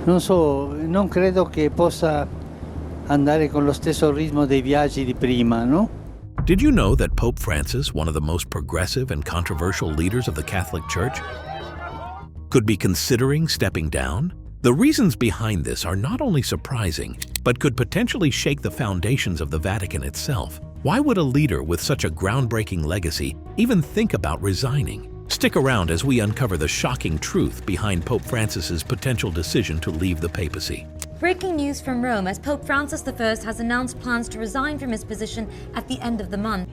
Non so, non credo che possa andare con lo stesso ritmo dei viaggi di prima, no? Did you know that Pope Francis, one of the most progressive and controversial leaders of the Catholic Church, could be considering stepping down? The reasons behind this are not only surprising, but could potentially shake the foundations of the Vatican itself. Why would a leader with such a groundbreaking legacy even think about resigning? Stick around as we uncover the shocking truth behind Pope Francis's potential decision to leave the papacy. Breaking news from Rome as Pope Francis I has announced plans to resign from his position at the end of the month.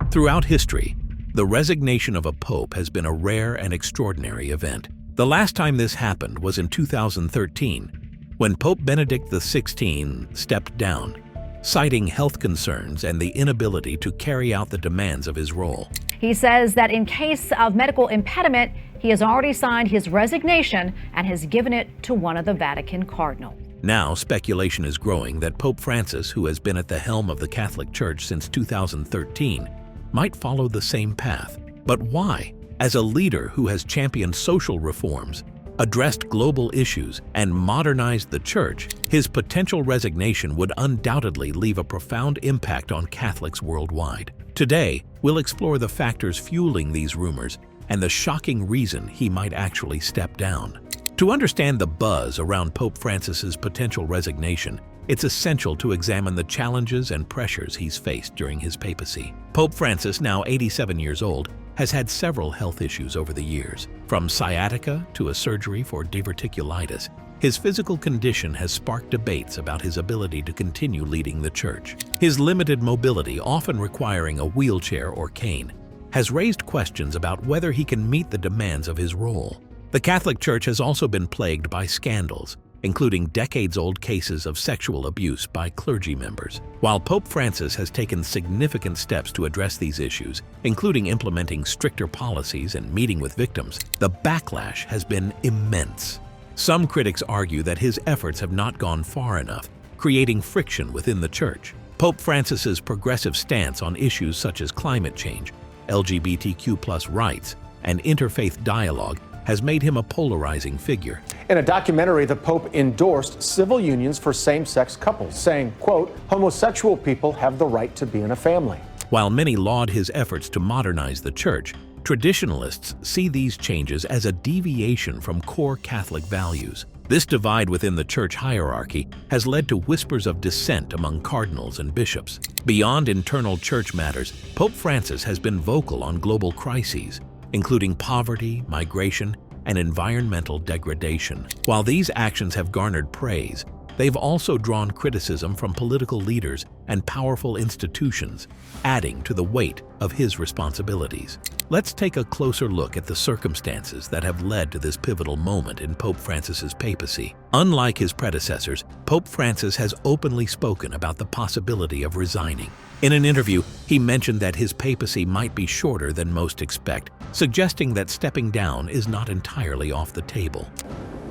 Throughout history, the resignation of a pope has been a rare and extraordinary event. The last time this happened was in 2013, when Pope Benedict XVI stepped down, citing health concerns and the inability to carry out the demands of his role. He says that in case of medical impediment, he has already signed his resignation and has given it to one of the Vatican cardinals. Now, speculation is growing that Pope Francis, who has been at the helm of the Catholic Church since 2013, might follow the same path. But why? As a leader who has championed social reforms, addressed global issues, and modernized the Church, his potential resignation would undoubtedly leave a profound impact on Catholics worldwide. Today, we'll explore the factors fueling these rumors and the shocking reason he might actually step down. To understand the buzz around Pope Francis's potential resignation, it's essential to examine the challenges and pressures he's faced during his papacy. Pope Francis, now 87 years old, has had several health issues over the years. From sciatica to a surgery for diverticulitis, his physical condition has sparked debates about his ability to continue leading the Church. His limited mobility, often requiring a wheelchair or cane, has raised questions about whether he can meet the demands of his role. The Catholic Church has also been plagued by scandals, including decades-old cases of sexual abuse by clergy members. While Pope Francis has taken significant steps to address these issues, including implementing stricter policies and meeting with victims, the backlash has been immense. Some critics argue that his efforts have not gone far enough, creating friction within the Church. Pope Francis's progressive stance on issues such as climate change, LGBTQ+ rights, and interfaith dialogue has made him a polarizing figure. In a documentary, the Pope endorsed civil unions for same-sex couples, saying, quote, "Homosexual people have the right to be in a family." While many laud his efforts to modernize the Church, traditionalists see these changes as a deviation from core Catholic values. This divide within the Church hierarchy has led to whispers of dissent among cardinals and bishops. Beyond internal Church matters, Pope Francis has been vocal on global crises, including poverty, migration, and environmental degradation. While these actions have garnered praise, they've also drawn criticism from political leaders and powerful institutions, adding to the weight of his responsibilities. Let's take a closer look at the circumstances that have led to this pivotal moment in Pope Francis's papacy. Unlike his predecessors, Pope Francis has openly spoken about the possibility of resigning. In an interview, he mentioned that his papacy might be shorter than most expect, suggesting that stepping down is not entirely off the table.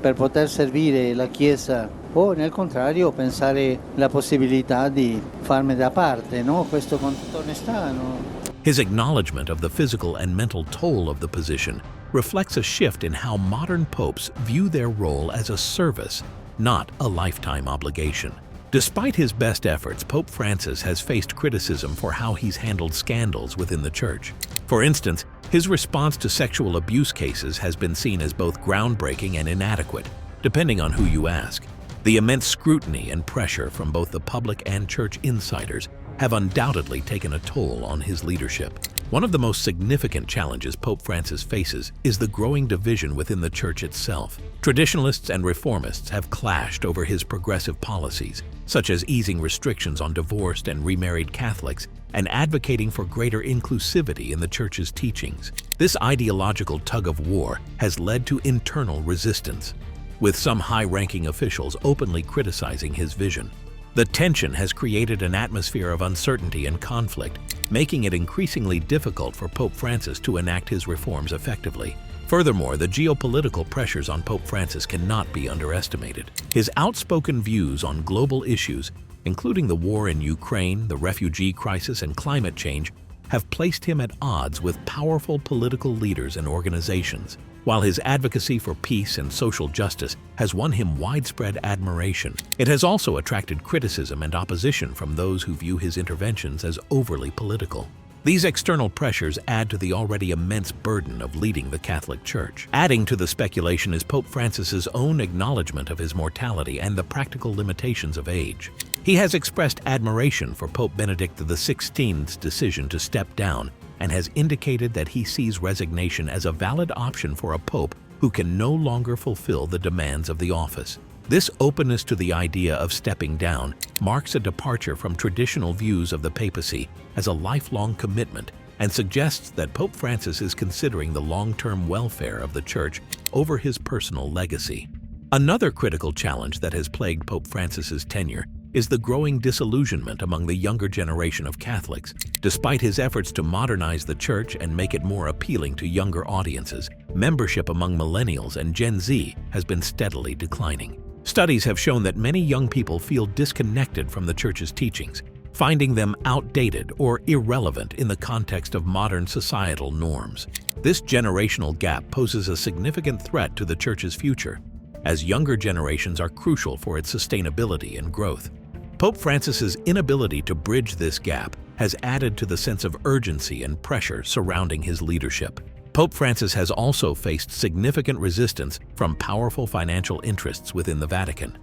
Per poter servire la Chiesa o nel contrario pensare la possibilità di farmi da parte, no? Questo con tutta onestà, no? His acknowledgement of the physical and mental toll of the position reflects a shift in how modern popes view their role as a service, not a lifetime obligation. Despite his best efforts, Pope Francis has faced criticism for how he's handled scandals within the Church. For instance, his response to sexual abuse cases has been seen as both groundbreaking and inadequate, depending on who you ask. The immense scrutiny and pressure from both the public and Church insiders have undoubtedly taken a toll on his leadership. One of the most significant challenges Pope Francis faces is the growing division within the Church itself. Traditionalists and reformists have clashed over his progressive policies, such as easing restrictions on divorced and remarried Catholics and advocating for greater inclusivity in the Church's teachings. This ideological tug-of-war has led to internal resistance, with some high-ranking officials openly criticizing his vision. The tension has created an atmosphere of uncertainty and conflict, making it increasingly difficult for Pope Francis to enact his reforms effectively. Furthermore, the geopolitical pressures on Pope Francis cannot be underestimated. His outspoken views on global issues, including the war in Ukraine, the refugee crisis, and climate change, have placed him at odds with powerful political leaders and organizations, while his advocacy for peace and social justice has won him widespread admiration. It has also attracted criticism and opposition from those who view his interventions as overly political. These external pressures add to the already immense burden of leading the Catholic Church. Adding to the speculation is Pope Francis's own acknowledgement of his mortality and the practical limitations of age. He has expressed admiration for Pope Benedict XVI's decision to step down and has indicated that he sees resignation as a valid option for a pope who can no longer fulfill the demands of the office. This openness to the idea of stepping down marks a departure from traditional views of the papacy as a lifelong commitment and suggests that Pope Francis is considering the long-term welfare of the Church over his personal legacy. Another critical challenge that has plagued Pope Francis's tenure is the growing disillusionment among the younger generation of Catholics. Despite his efforts to modernize the Church and make it more appealing to younger audiences, membership among millennials and Gen Z has been steadily declining. Studies have shown that many young people feel disconnected from the Church's teachings, finding them outdated or irrelevant in the context of modern societal norms. This generational gap poses a significant threat to the Church's future, as younger generations are crucial for its sustainability and growth. Pope Francis's inability to bridge this gap has added to the sense of urgency and pressure surrounding his leadership. Pope Francis has also faced significant resistance from powerful financial interests within the Vatican.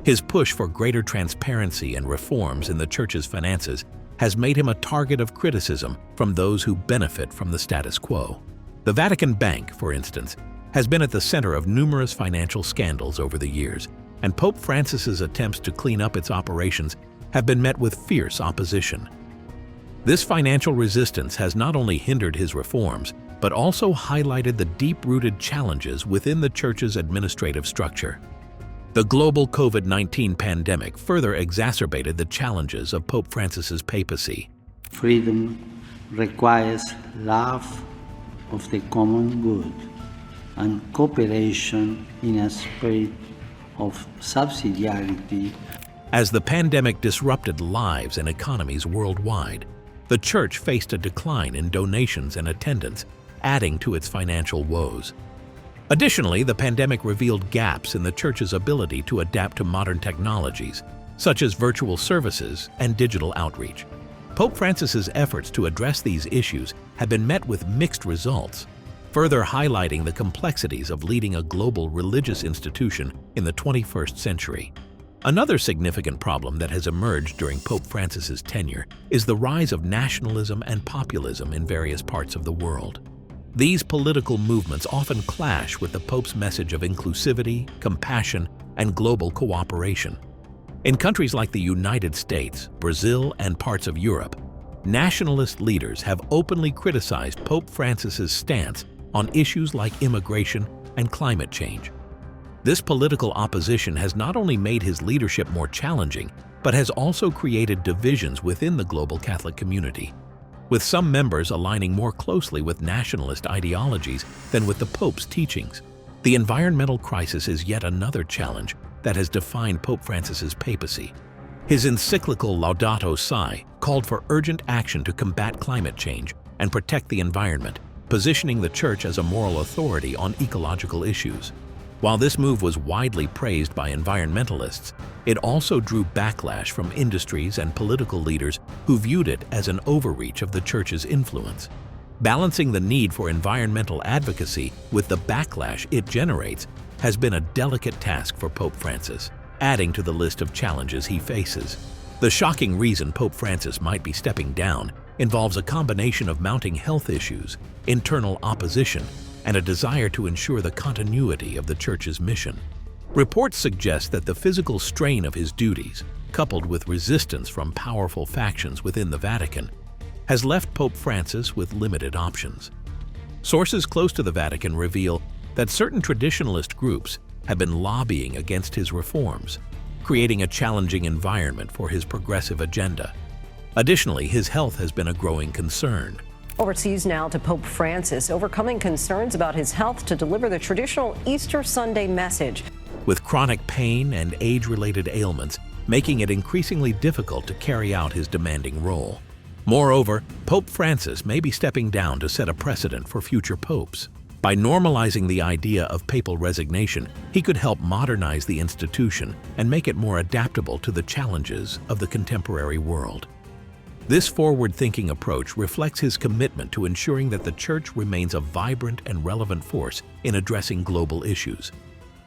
His push for greater transparency and reforms in the Church's finances has made him a target of criticism from those who benefit from the status quo. The Vatican Bank, for instance, has been at the center of numerous financial scandals over the years, and Pope Francis's attempts to clean up its operations have been met with fierce opposition. This financial resistance has not only hindered his reforms, but also highlighted the deep-rooted challenges within the Church's administrative structure. The global COVID-19 pandemic further exacerbated the challenges of Pope Francis's papacy. Freedom requires love of the common good and cooperation in a spirit of subsidiarity. As the pandemic disrupted lives and economies worldwide, the Church faced a decline in donations and attendance, adding to its financial woes. Additionally, the pandemic revealed gaps in the Church's ability to adapt to modern technologies, such as virtual services and digital outreach. Pope Francis's efforts to address these issues have been met with mixed results, further highlighting the complexities of leading a global religious institution in the 21st century. Another significant problem that has emerged during Pope Francis's tenure is the rise of nationalism and populism in various parts of the world. These political movements often clash with the Pope's message of inclusivity, compassion, and global cooperation. In countries like the United States, Brazil, and parts of Europe, nationalist leaders have openly criticized Pope Francis's stance on issues like immigration and climate change. This political opposition has not only made his leadership more challenging, but has also created divisions within the global Catholic community, with some members aligning more closely with nationalist ideologies than with the Pope's teachings. The environmental crisis is yet another challenge that has defined Pope Francis's papacy. His encyclical Laudato Si called for urgent action to combat climate change and protect the environment, positioning the Church as a moral authority on ecological issues. While this move was widely praised by environmentalists, it also drew backlash from industries and political leaders who viewed it as an overreach of the Church's influence. Balancing the need for environmental advocacy with the backlash it generates has been a delicate task for Pope Francis, adding to the list of challenges he faces. The shocking reason Pope Francis might be stepping down involves a combination of mounting health issues, internal opposition, and a desire to ensure the continuity of the Church's mission. Reports suggest that the physical strain of his duties, coupled with resistance from powerful factions within the Vatican, has left Pope Francis with limited options. Sources close to the Vatican reveal that certain traditionalist groups have been lobbying against his reforms, creating a challenging environment for his progressive agenda. Additionally, his health has been a growing concern. Overseas now to Pope Francis, overcoming concerns about his health to deliver the traditional Easter Sunday message. With chronic pain and age-related ailments making it increasingly difficult to carry out his demanding role. Moreover, Pope Francis may be stepping down to set a precedent for future popes. By normalizing the idea of papal resignation, he could help modernize the institution and make it more adaptable to the challenges of the contemporary world. This forward-thinking approach reflects his commitment to ensuring that the Church remains a vibrant and relevant force in addressing global issues.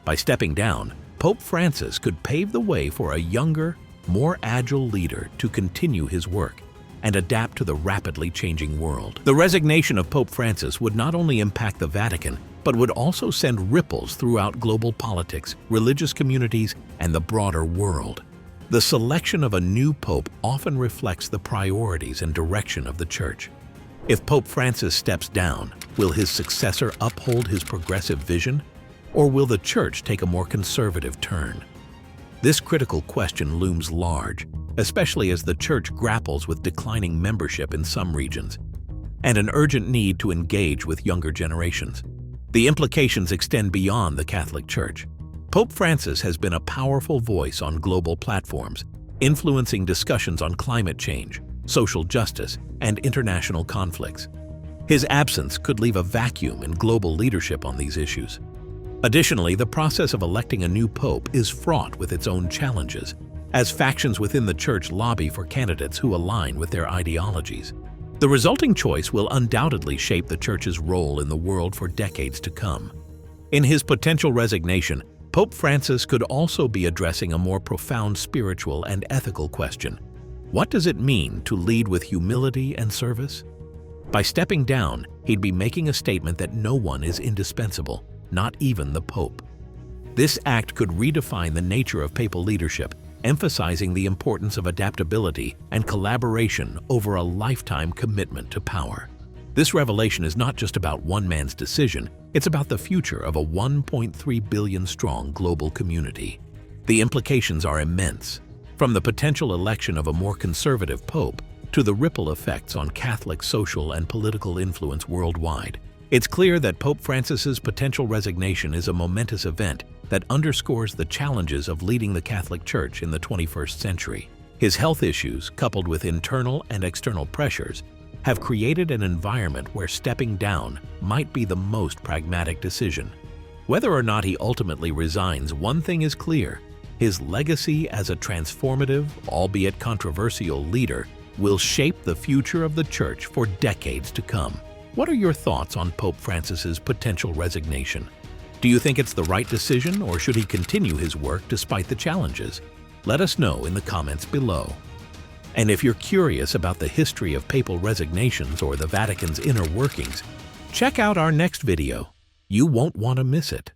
By stepping down, Pope Francis could pave the way for a younger, more agile leader to continue his work and adapt to the rapidly changing world. The resignation of Pope Francis would not only impact the Vatican, but would also send ripples throughout global politics, religious communities, and the broader world. The selection of a new pope often reflects the priorities and direction of the Church. If Pope Francis steps down, will his successor uphold his progressive vision, or will the Church take a more conservative turn? This critical question looms large, especially as the Church grapples with declining membership in some regions and an urgent need to engage with younger generations. The implications extend beyond the Catholic Church. Pope Francis has been a powerful voice on global platforms, influencing discussions on climate change, social justice, and international conflicts. His absence could leave a vacuum in global leadership on these issues. Additionally, the process of electing a new pope is fraught with its own challenges, as factions within the Church lobby for candidates who align with their ideologies. The resulting choice will undoubtedly shape the Church's role in the world for decades to come. In his potential resignation, Pope Francis could also be addressing a more profound spiritual and ethical question. What does it mean to lead with humility and service? By stepping down, he'd be making a statement that no one is indispensable, not even the Pope. This act could redefine the nature of papal leadership, emphasizing the importance of adaptability and collaboration over a lifetime commitment to power. This revelation is not just about one man's decision, it's about the future of a 1.3 billion-strong global community. The implications are immense, from the potential election of a more conservative pope to the ripple effects on Catholic social and political influence worldwide. It's clear that Pope Francis's potential resignation is a momentous event that underscores the challenges of leading the Catholic Church in the 21st century. His health issues, coupled with internal and external pressures, have created an environment where stepping down might be the most pragmatic decision. Whether or not he ultimately resigns, one thing is clear: his legacy as a transformative, albeit controversial leader will shape the future of the Church for decades to come. What are your thoughts on Pope Francis's potential resignation? Do you think it's the right decision, or should he continue his work despite the challenges? Let us know in the comments below. And if you're curious about the history of papal resignations or the Vatican's inner workings, check out our next video. You won't want to miss it.